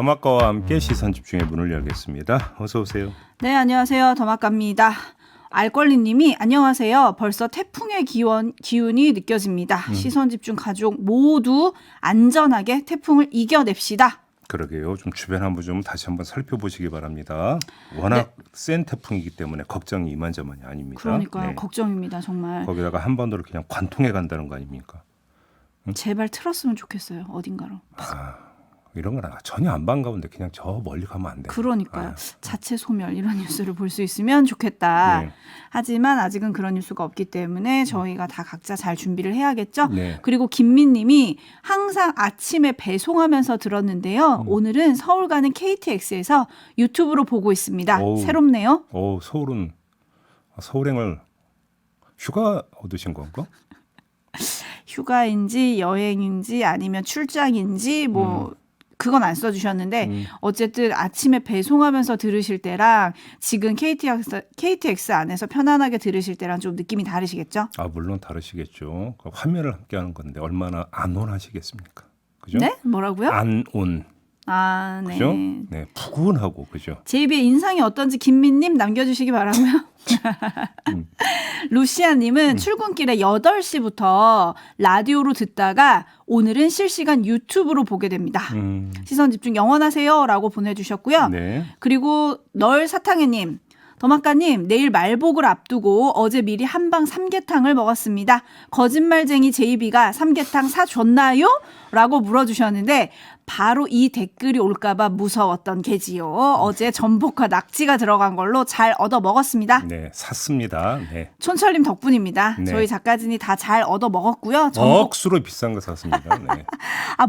더마카와 함께 시선 집중의 문을 열겠습니다. 어서 오세요. 네, 안녕하세요. 더마카입니다. 알권리님이 안녕하세요. 벌써 태풍의 기운이 느껴집니다. 시선 집중 가족 모두 안전하게 태풍을 이겨냅시다. 그러게요. 좀 주변 한번 다시 한번 살펴보시기 바랍니다. 워낙 센 태풍이기 때문에 걱정이 이만저만이 아닙니다. 그러니까요. 걱정입니다. 정말. 거기다가 한 번으로 그냥 관통해 간다는 거 아닙니까? 제발 틀었으면 좋겠어요. 어딘가로. 이런 건 전혀 안 반가운데 그냥 저 멀리 가면 안 돼요. 그러니까요. 자체 소멸 이런 뉴스를 볼 수 있으면 좋겠다. 네. 하지만 아직은 그런 뉴스가 없기 때문에 저희가 다 각자 잘 준비를 해야겠죠. 네. 그리고 김민님이 항상 아침에 배송하면서 들었는데요. 오늘은 서울 가는 KTX에서 유튜브로 보고 있습니다. 오우. 새롭네요. 서울행을 휴가 얻으신 건가? 휴가인지 여행인지 아니면 출장인지 그건 안 써주셨는데 어쨌든 아침에 배송하면서 들으실 때랑 지금 KTX 안에서 편안하게 들으실 때랑 좀 느낌이 다르시겠죠? 물론 다르시겠죠. 화면을 함께 하는 건데 얼마나 안온하시겠습니까? 그죠? 네? 뭐라고요? 안온. 네. 그죠? 네, 푸근하고 그죠? 제이비의 인상이 어떤지 김민님 남겨주시기 바라고요. 루시아님은 출근길에 8시부터 라디오로 듣다가 오늘은 실시간 유튜브로 보게 됩니다. 시선 집중 영원하세요 라고 보내주셨고요. 네. 그리고 널 사탕해님. 더마카님 내일 말복을 앞두고 어제 미리 한방 삼계탕을 먹었습니다. 거짓말쟁이 제이비가 삼계탕 사줬나요? 라고 물어주셨는데 바로 이 댓글이 올까봐 무서웠던 게지요. 어제 전복과 낙지가 들어간 걸로 잘 얻어 먹었습니다. 네, 샀습니다. 네. 촌철님 덕분입니다. 네. 저희 작가진이 다 잘 얻어 먹었고요. 억수로 비싼 거 샀습니다. 네.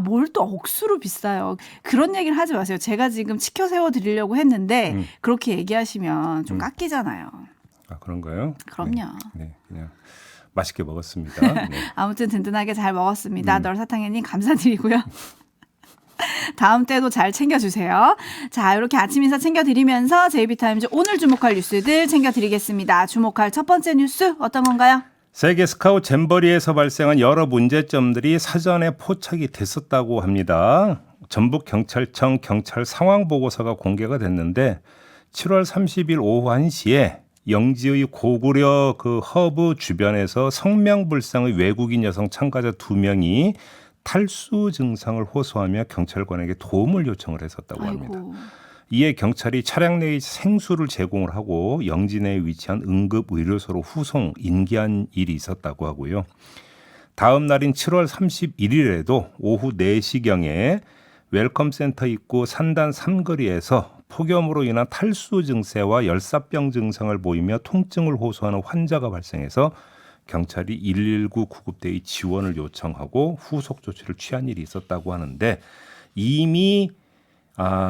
뭘 또 억수로 비싸요. 그런 얘기를 하지 마세요. 제가 지금 치켜 세워 드리려고 했는데 그렇게 얘기하시면 좀 깎이잖아요. 그런가요? 그럼요. 네, 그냥 맛있게 먹었습니다. 네. 아무튼 든든하게 잘 먹었습니다. 널 사탕해님 감사드리고요. 다음 때도 잘 챙겨주세요. 자, 이렇게 아침 인사 챙겨드리면서 JB타임즈 오늘 주목할 뉴스들 챙겨드리겠습니다. 주목할 첫 번째 뉴스 어떤 건가요? 세계 스카우트 잼버리에서 발생한 여러 문제점들이 사전에 포착이 됐었다고 합니다. 전북경찰청 경찰 상황 보고서가 공개가 됐는데 7월 30일 오후 1시에 영지의 고구려 그 허브 주변에서 성명불상의 외국인 여성 참가자 2명이 탈수 증상을 호소하며 경찰관에게 도움을 요청을 했었다고 합니다. 이에 경찰이 차량 내의 생수를 제공을 하고 영지 내에 위치한 응급의료소로 후송 인계한 일이 있었다고 하고요. 다음 날인 7월 31일에도 오후 4시경에 웰컴센터 입구 산단 3거리에서 폭염으로 인한 탈수 증세와 열사병 증상을 보이며 통증을 호소하는 환자가 발생해서 경찰이 119 구급대의 지원을 요청하고 후속 조치를 취한 일이 있었다고 하는데 이미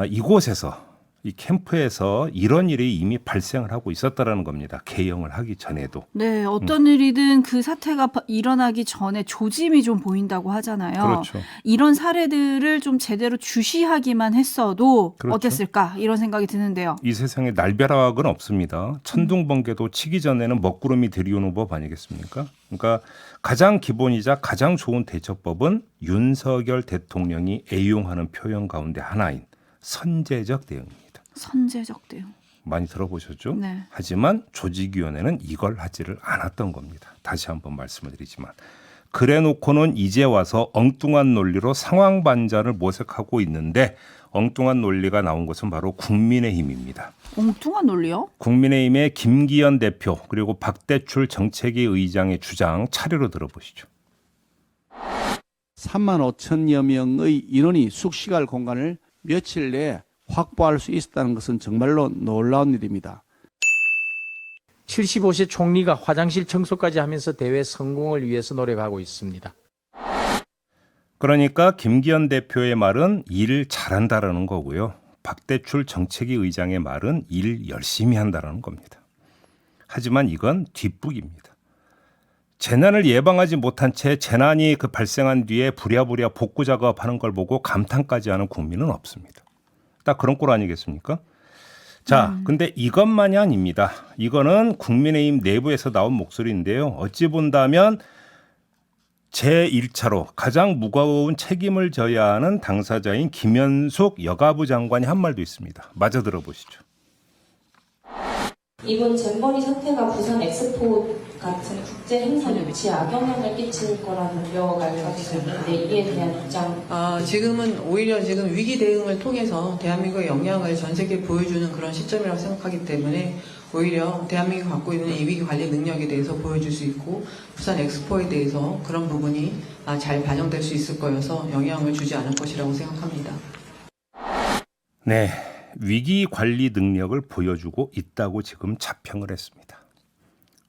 이곳에서 이 캠프에서 이런 일이 이미 발생을 하고 있었다라는 겁니다. 개영을 하기 전에도. 네, 어떤 일이든 그 사태가 일어나기 전에 조짐이 좀 보인다고 하잖아요. 그렇죠. 이런 사례들을 좀 제대로 주시하기만 했어도 그렇죠. 어땠을까 이런 생각이 드는데요. 이 세상에 날벼락은 없습니다. 천둥번개도 치기 전에는 먹구름이 들이오는 법 아니겠습니까? 그러니까 가장 기본이자 가장 좋은 대처법은 윤석열 대통령이 애용하는 표현 가운데 하나인 선제적 대응입니다. 선제적 대응. 많이 들어보셨죠? 네. 하지만 조직위원회는 이걸 하지를 않았던 겁니다. 다시 한번 말씀을 드리지만. 그래놓고는 이제 와서 엉뚱한 논리로 상황 반전을 모색하고 있는데 엉뚱한 논리가 나온 것은 바로 국민의힘입니다. 엉뚱한 논리요? 국민의힘의 김기현 대표 그리고 박대출 정책위 의장의 주장 차례로 들어보시죠. 3만 5천여 명의 인원이 숙식할 공간을 며칠 내에 확보할 수 있었다는 것은 정말로 놀라운 일입니다. 75세 총리가 화장실 청소까지 하면서 대회 성공을 위해서 노력하고 있습니다. 그러니까 김기현 대표의 말은 일 잘한다라는 거고요. 박대출 정책위 의장의 말은 일 열심히 한다라는 겁니다. 하지만 이건 뒷북입니다. 재난을 예방하지 못한 채 재난이 발생한 뒤에 부랴부랴 복구 작업하는 걸 보고 감탄까지 하는 국민은 없습니다. 딱 그런 꼴 아니겠습니까? 자, 근데 이것만이 아닙니다. 이거는 국민의힘 내부에서 나온 목소리인데요. 어찌 본다면 제1차로 가장 무거운 책임을 져야 하는 당사자인 김현숙 여가부 장관이 한 말도 있습니다. 마저 들어보시죠. 이번 잼버리 사태가 부산 엑스포 같은 국제 행사 유치에 악영향을 끼칠 거라는 우려가 가지고 있는데 이에 대한 입장. 지금은 오히려 지금 위기 대응을 통해서 대한민국의 역량을 전 세계에 보여주는 그런 시점이라고 생각하기 때문에 오히려 대한민국이 갖고 있는 이 위기 관리 능력에 대해서 보여줄 수 있고 부산 엑스포에 대해서 그런 부분이 잘 반영될 수 있을 거여서 영향을 주지 않을 것이라고 생각합니다. 네, 위기 관리 능력을 보여주고 있다고 지금 자평을 했습니다.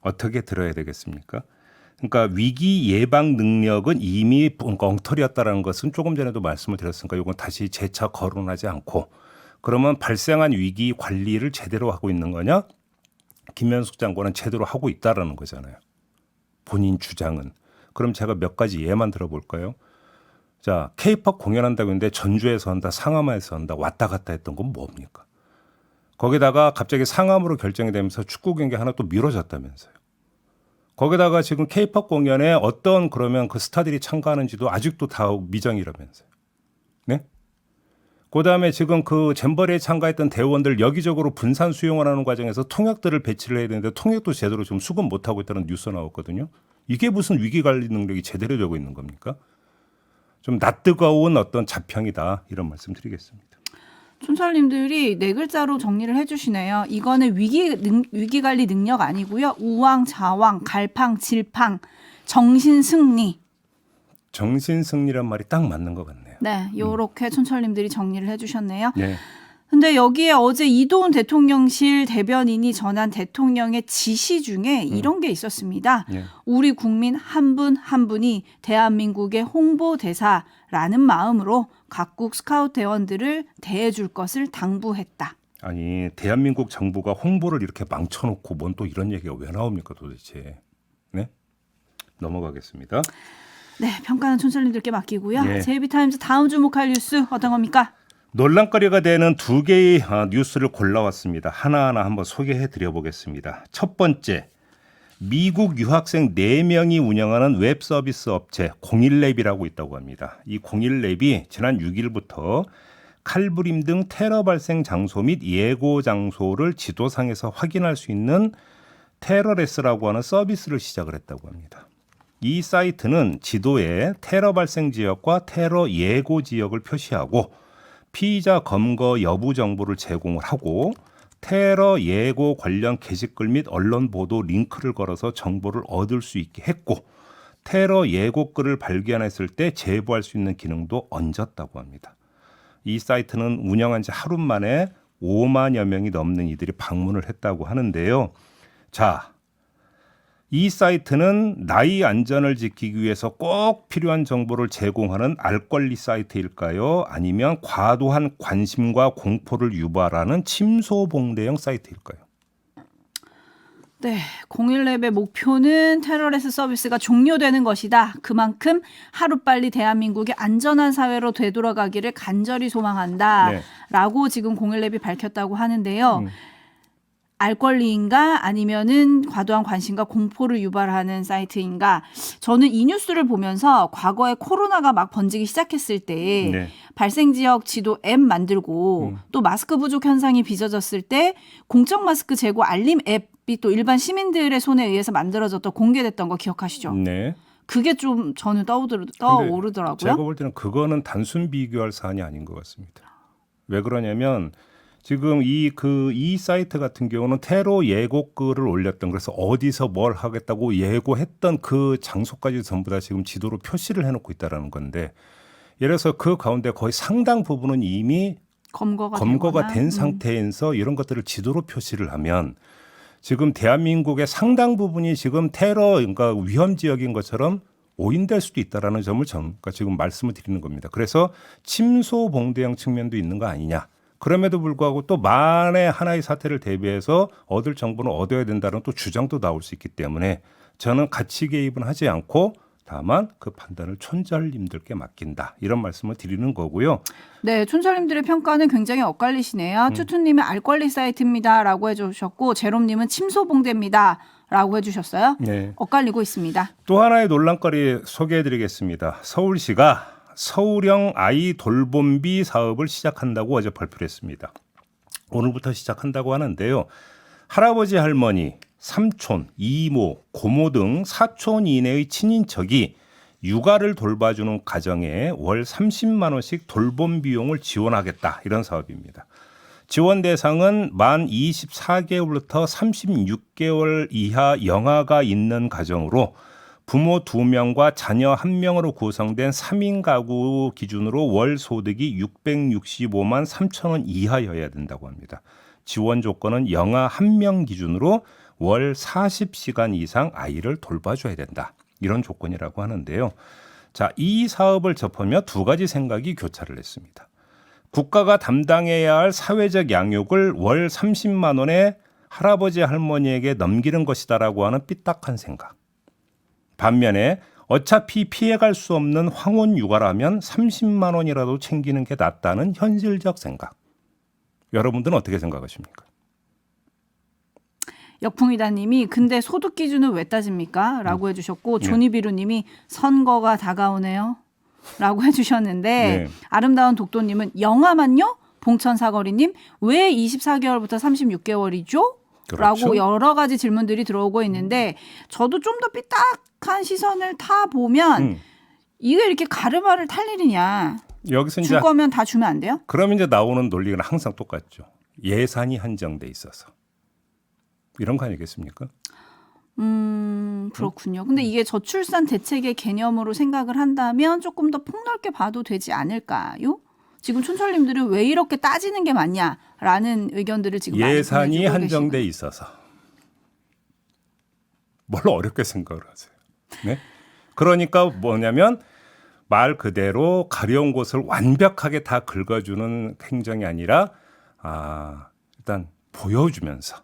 어떻게 들어야 되겠습니까? 그러니까 위기 예방 능력은 이미 엉터리였다는 것은 조금 전에도 말씀을 드렸으니까 이건 다시 재차 거론하지 않고 그러면 발생한 위기 관리를 제대로 하고 있는 거냐? 김현숙 장관은 제대로 하고 있다라는 거잖아요. 본인 주장은. 그럼 제가 몇 가지 예만 들어볼까요? 자, K-팝 공연한다고 했는데 전주에서 한다, 상암에서 한다, 왔다 갔다 했던 건 뭡니까? 거기다가 갑자기 상암으로 결정이 되면서 축구 경기 하나 또 미뤄졌다면서요. 거기다가 지금 K-팝 공연에 어떤 그러면 그 스타들이 참가하는지도 아직도 다 미정이라면서요. 네? 그다음에 지금 그 잼버리에 참가했던 대원들 여기저기로 분산 수용을 하는 과정에서 통역들을 배치를 해야 되는데 통역도 제대로 좀 수급 못하고 있다는 뉴스 나왔거든요. 이게 무슨 위기관리 능력이 제대로 되고 있는 겁니까? 좀 낯뜨거운 어떤 자평이다 이런 말씀 드리겠습니다. 촌철님들이 네 글자로 정리를 해주시네요. 이거는 위기관리 능력 아니고요. 우왕좌왕, 갈팡질팡, 정신승리. 정신승리란 말이 딱 맞는 것 같네요. 네, 요렇게 촌철님들이 정리를 해주셨네요. 네. 근데 여기에 어제 이도훈 대통령실 대변인이 전한 대통령의 지시 중에 이런 게 있었습니다. 네. 우리 국민 한 분 한 분이 대한민국의 홍보대사라는 마음으로 각국 스카우트 대원들을 대해줄 것을 당부했다. 아니 대한민국 정부가 홍보를 이렇게 망쳐놓고 뭔 또 이런 얘기가 왜 나옵니까 도대체. 네? 넘어가겠습니다. 네, 평가는 촌철님들께 맡기고요. 예. 제이비타임즈 다음 주목할 뉴스 어떤 겁니까? 논란거리가 되는 두 개의 뉴스를 골라왔습니다. 하나하나 한번 소개해 드려보겠습니다. 첫 번째, 미국 유학생 4명이 운영하는 웹 서비스 업체 01랩이라고 있다고 합니다. 이 01랩이 지난 6일부터 칼부림 등 테러 발생 장소 및 예고 장소를 지도상에서 확인할 수 있는 테러레스라고 하는 서비스를 시작을 했다고 합니다. 이 사이트는 지도에 테러 발생 지역과 테러 예고 지역을 표시하고 피의자 검거 여부 정보를 제공을 하고 테러 예고 관련 게시글 및 언론 보도 링크를 걸어서 정보를 얻을 수 있게 했고 테러 예고 글을 발견했을 때 제보할 수 있는 기능도 얹었다고 합니다. 이 사이트는 운영한 지 하루 만에 5만여 명이 넘는 이들이 방문을 했다고 하는데요. 자, 이 사이트는 나이 안전을 지키기 위해서 꼭 필요한 정보를 제공하는 알 권리 사이트일까요? 아니면 과도한 관심과 공포를 유발하는 침소봉대형 사이트일까요? 네, 01랩의 목표는 테러레스 서비스가 종료되는 것이다. 그만큼 하루빨리 대한민국이 안전한 사회로 되돌아가기를 간절히 소망한다. 네. 라고 지금 01랩이 밝혔다고 하는데요. 알 권리인가 아니면은 과도한 관심과 공포를 유발하는 사이트인가. 저는 이 뉴스를 보면서 과거에 코로나가 막 번지기 시작했을 때 네. 발생 지역 지도 앱 만들고 또 마스크 부족 현상이 빚어졌을 때 공적 마스크 재고 알림 앱이 또 일반 시민들의 손에 의해서 만들어졌던 공개됐던 거 기억하시죠? 네. 그게 좀 저는 떠오르더라고요. 제가 볼 때는 그거는 단순 비교할 사안이 아닌 것 같습니다. 왜 그러냐면 지금 이 사이트 같은 경우는 테러 예고 글을 올렸던 그래서 어디서 뭘 하겠다고 예고했던 그 장소까지 전부 다 지금 지도로 표시를 해놓고 있다라는 건데 예를 들어서 그 가운데 거의 상당 부분은 이미 검거가 된 상태에서 이런 것들을 지도로 표시를 하면 지금 대한민국의 상당 부분이 지금 테러 그러니까 위험 지역인 것처럼 오인될 수도 있다라는 점을 그러니까 지금 말씀을 드리는 겁니다. 그래서 침소봉대형 측면도 있는 거 아니냐. 그럼에도 불구하고 또 만에 하나의 사태를 대비해서 얻을 정보는 얻어야 된다는 또 주장도 나올 수 있기 때문에 저는 같이 개입은 하지 않고 다만 그 판단을 촌철님들께 맡긴다. 이런 말씀을 드리는 거고요. 네, 촌철님들의 평가는 굉장히 엇갈리시네요. 투투님은 알 권리 사이트입니다. 라고 해주셨고 제롬님은 침소봉대입니다. 라고 해주셨어요. 네. 엇갈리고 있습니다. 또 하나의 논란거리 소개해드리겠습니다. 서울시가 서울형 아이 돌봄비 사업을 시작한다고 어제 발표를 했습니다. 오늘부터 시작한다고 하는데요. 할아버지, 할머니, 삼촌, 이모, 고모 등 사촌 이내의 친인척이 육아를 돌봐주는 가정에 월 30만 원씩 돌봄 비용을 지원하겠다. 이런 사업입니다. 지원 대상은 만 24개월부터 36개월 이하 영아가 있는 가정으로 부모 2명과 자녀 1명으로 구성된 3인 가구 기준으로 월 소득이 665만 3천 원 이하여야 된다고 합니다. 지원 조건은 영아 1명 기준으로 월 40시간 이상 아이를 돌봐줘야 된다. 이런 조건이라고 하는데요. 자, 이 사업을 접하며 두 가지 생각이 교차를 했습니다. 국가가 담당해야 할 사회적 양육을 월 30만 원에 할아버지 할머니에게 넘기는 것이다라고 하는 삐딱한 생각. 반면에 어차피 피해갈 수 없는 황혼 육아라면 30만 원이라도 챙기는 게 낫다는 현실적 생각. 여러분들은 어떻게 생각하십니까? 역풍이다님이 근데 소득 기준은 왜 따집니까? 라고 해주셨고 조니비루님이 선거가 다가오네요. 라고 해주셨는데 네. 아름다운 독도님은 영아만요? 봉천사거리님 왜 24개월부터 36개월이죠? 그렇죠. 라고 여러 가지 질문들이 들어오고 있는데 저도 좀 더 삐딱한 시선을 타 보면 이게 이렇게 가르마를 탈 일이냐? 여기서 이제 줄 거면 다 주면 안 돼요? 그러면 이제 나오는 논리는 항상 똑같죠. 예산이 한정돼 있어서. 이런 거 아니겠습니까? 그렇군요. 근데 이게 저출산 대책의 개념으로 생각을 한다면 조금 더 폭넓게 봐도 되지 않을까요? 지금 촌철님들은 왜 이렇게 따지는 게 맞냐라는 의견들을 지금 많이 예산이 보내주고 한정돼 계시고요. 있어서. 뭘 어렵게 생각을 하세요. 네? 그러니까 뭐냐면 말 그대로 가려운 곳을 완벽하게 다 긁어주는 행정이 아니라 일단 보여주면서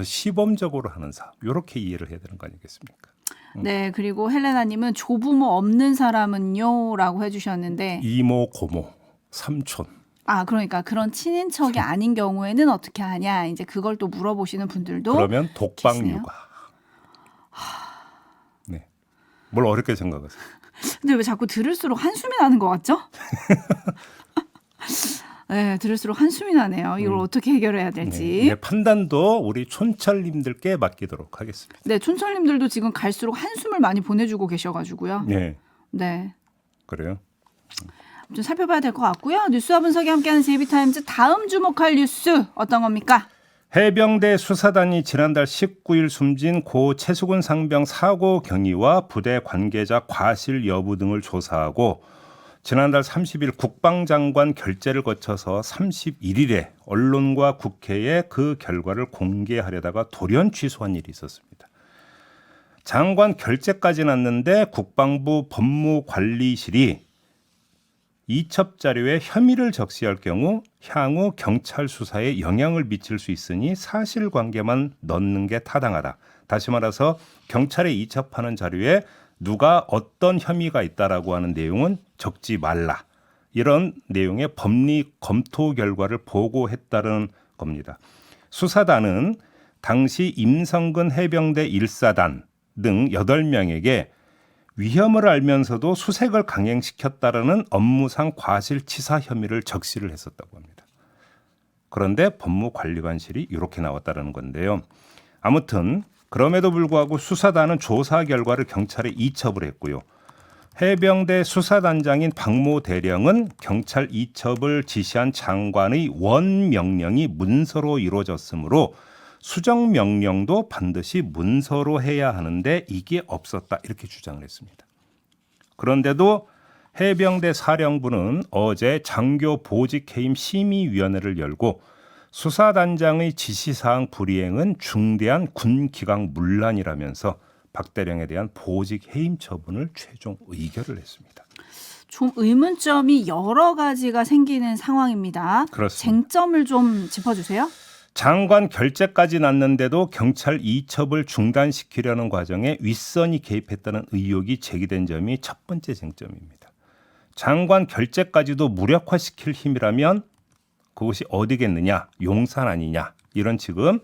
시범적으로 하는 사업. 이렇게 이해를 해야 되는 거 아니겠습니까? 네, 그리고 헬레나님은 조부모 없는 사람은요?라고 해주셨는데, 이모, 고모, 삼촌. 그러니까 그런 친인척이 아닌 경우에는 어떻게 하냐, 이제 그걸 또 물어보시는 분들도 그러면 독방 계시네요. 육아. 네, 뭘 어렵게 생각하세요? 근데 왜 자꾸 들을수록 한숨이 나는 것 같죠? 네, 들을수록 한숨이 나네요. 이걸 어떻게 해결해야 될지. 네, 판단도 우리 촌철님들께 맡기도록 하겠습니다. 네, 촌철님들도 지금 갈수록 한숨을 많이 보내주고 계셔가지고요. 네, 네. 그래요. 좀 살펴봐야 될 것 같고요. 뉴스와 분석이 함께하는 제이비타임즈 다음 주목할 뉴스 어떤 겁니까? 해병대 수사단이 지난달 19일 숨진 고 최수근 상병 사고 경위와 부대 관계자 과실 여부 등을 조사하고 지난달 30일 국방장관 결재를 거쳐서 31일에 언론과 국회에 그 결과를 공개하려다가 돌연 취소한 일이 있었습니다. 장관 결재까지 났는데 국방부 법무관리실이 이첩 자료에 혐의를 적시할 경우 향후 경찰 수사에 영향을 미칠 수 있으니 사실관계만 넣는 게 타당하다. 다시 말해서 경찰에 이첩하는 자료에 누가 어떤 혐의가 있다라고 하는 내용은 적지 말라. 이런 내용의 법리 검토 결과를 보고했다는 겁니다. 수사단은 당시 임성근 해병대 1사단 등 8명에게 위험을 알면서도 수색을 강행시켰다라는 업무상 과실치사 혐의를 적시를 했었다고 합니다. 그런데 법무관리관실이 이렇게 나왔다는 건데요. 아무튼 그럼에도 불구하고 수사단은 조사 결과를 경찰에 이첩을 했고요. 해병대 수사단장인 박모 대령은 경찰 이첩을 지시한 장관의 원 명령이 문서로 이루어졌으므로 수정 명령도 반드시 문서로 해야 하는데 이게 없었다 이렇게 주장을 했습니다. 그런데도 해병대 사령부는 어제 장교 보직해임 심의위원회를 열고 수사단장의 지시사항 불이행은 중대한 군기강 문란이라면서 박 대령에 대한 보직해임 처분을 최종 의결을 했습니다. 좀 의문점이 여러 가지가 생기는 상황입니다. 그렇습니다. 쟁점을 좀 짚어주세요. 장관 결재까지 났는데도 경찰 이첩을 중단시키려는 과정에 윗선이 개입했다는 의혹이 제기된 점이 첫 번째 쟁점입니다. 장관 결재까지도 무력화시킬 힘이라면 그것이 어디겠느냐, 용산 아니냐 이런 지금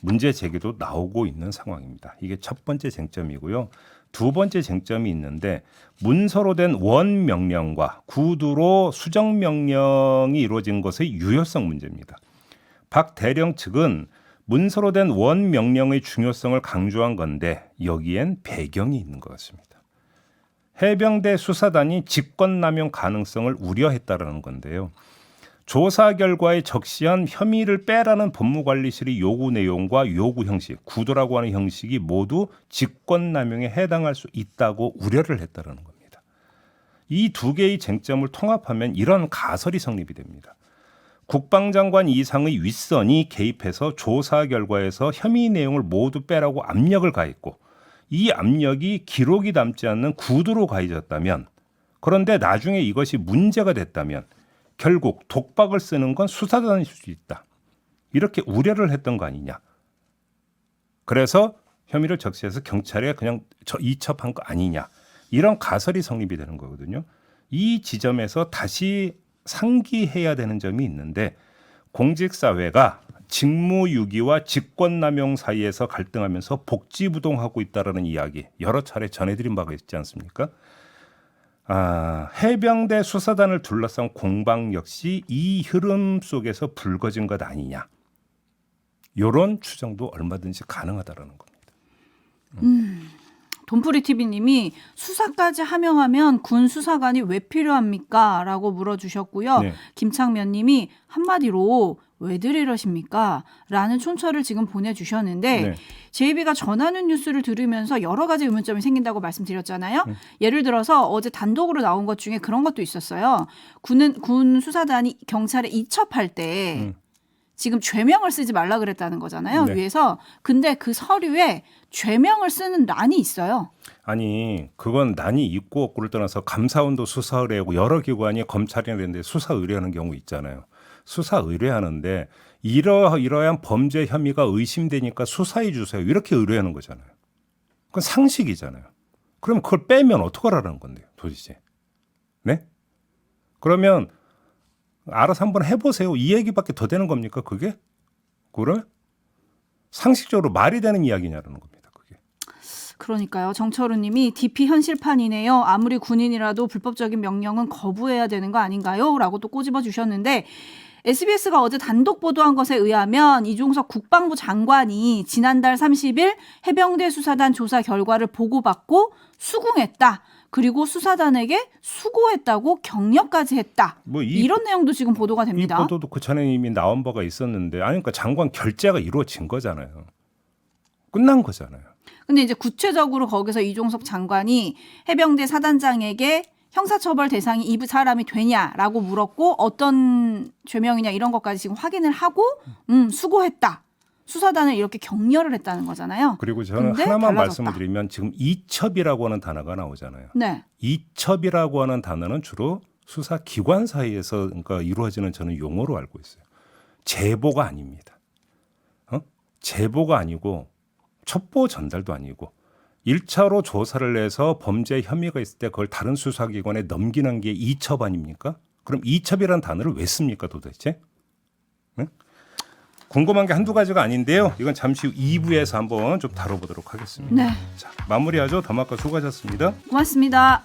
문제 제기도 나오고 있는 상황입니다. 이게 첫 번째 쟁점이고요. 두 번째 쟁점이 있는데 문서로 된 원 명령과 구두로 수정 명령이 이루어진 것의 유효성 문제입니다. 박 대령 측은 문서로 된 원 명령의 중요성을 강조한 건데 여기엔 배경이 있는 것 같습니다. 해병대 수사단이 직권남용 가능성을 우려했다라는 건데요. 조사 결과에 적시한 혐의를 빼라는 법무관리실의 요구 내용과 요구 형식, 구도라고 하는 형식이 모두 직권남용에 해당할 수 있다고 우려를 했다는 겁니다. 이 두 개의 쟁점을 통합하면 이런 가설이 성립이 됩니다. 국방장관 이상의 윗선이 개입해서 조사 결과에서 혐의 내용을 모두 빼라고 압력을 가했고 이 압력이 기록이 남지 않는 구두로 가해졌다면 그런데 나중에 이것이 문제가 됐다면 결국 독박을 쓰는 건 수사단일 수 있다. 이렇게 우려를 했던 거 아니냐. 그래서 혐의를 적시해서 경찰에 그냥 이첩한 거 아니냐. 이런 가설이 성립이 되는 거거든요. 이 지점에서 다시 상기해야 되는 점이 있는데 공직사회가 직무유기와 직권남용 사이에서 갈등하면서 복지부동하고 있다는 이야기 여러 차례 전해드린 바가 있지 않습니까? 해병대 수사단을 둘러싼 공방 역시 이 흐름 속에서 불거진 것 아니냐. 이런 추정도 얼마든지 가능하다는 겁니다. 돈프리TV님이 수사까지 하명하면 군 수사관이 왜 필요합니까? 라고 물어주셨고요. 네. 김창면님이 한마디로 왜들 이러십니까? 라는 촌철을 지금 보내주셨는데 네. JB가 전하는 뉴스를 들으면서 여러 가지 의문점이 생긴다고 말씀드렸잖아요. 예를 들어서 어제 단독으로 나온 것 중에 그런 것도 있었어요. 군 수사단이 경찰에 이첩할 때 지금 죄명을 쓰지 말라 그랬다는 거잖아요. 네. 위에서. 근데 그 서류에 죄명을 쓰는 란이 있어요. 아니 그건 난이 있고 없고를 떠나서 감사원도 수사 의뢰하고 여러 기관이 검찰이나 이런 데 수사 의뢰하는 경우 있잖아요. 수사 의뢰하는데 이러한 범죄 혐의가 의심되니까 수사해 주세요. 이렇게 의뢰하는 거잖아요. 그건 상식이잖아요. 그럼 그걸 빼면 어떡하라는 건데요. 도대체. 네? 그러면 알아서 한번 해보세요. 이 얘기밖에 더 되는 겁니까? 그게? 그래? 상식적으로 말이 되는 이야기냐라는 겁니다. 그게. 그러니까요. 정철우님이 DP 현실판이네요. 아무리 군인이라도 불법적인 명령은 거부해야 되는 거 아닌가요? 라고 또 꼬집어 주셨는데 SBS가 어제 단독 보도한 것에 의하면 이종석 국방부 장관이 지난달 30일 해병대 수사단 조사 결과를 보고받고 수긍했다. 그리고 수사단에게 수고했다고 격려까지 했다. 이런 내용도 지금 보도가 됩니다. 이 보도도 그 전에 이미 나온 바가 있었는데 그러니까 장관 결재가 이루어진 거잖아요. 끝난 거잖아요. 근데 이제 구체적으로 거기서 이종석 장관이 해병대 사단장에게 형사처벌 대상이 이 사람이 되냐라고 물었고 어떤 죄명이냐 이런 것까지 지금 확인을 하고 수고했다. 수사단을 이렇게 격려를 했다는 거잖아요. 그리고 저는 근데 하나만 달라졌다. 말씀을 드리면 지금 이첩이라고 하는 단어가 나오잖아요. 네. 이첩이라고 하는 단어는 주로 수사기관 사이에서 그러니까 이루어지는 저는 용어로 알고 있어요. 제보가 아닙니다. 제보가 아니고 첩보 전달도 아니고 1차로 조사를 해서 범죄 혐의가 있을 때 그걸 다른 수사기관에 넘기는 게 이첩 아닙니까? 그럼 이첩이라는 단어를 왜 씁니까 도대체? 응? 궁금한 게 한두 가지가 아닌데요. 이건 잠시 후 2부에서 한번 좀 다뤄보도록 하겠습니다. 네. 자, 마무리하죠. 더마카 수고하셨습니다. 고맙습니다.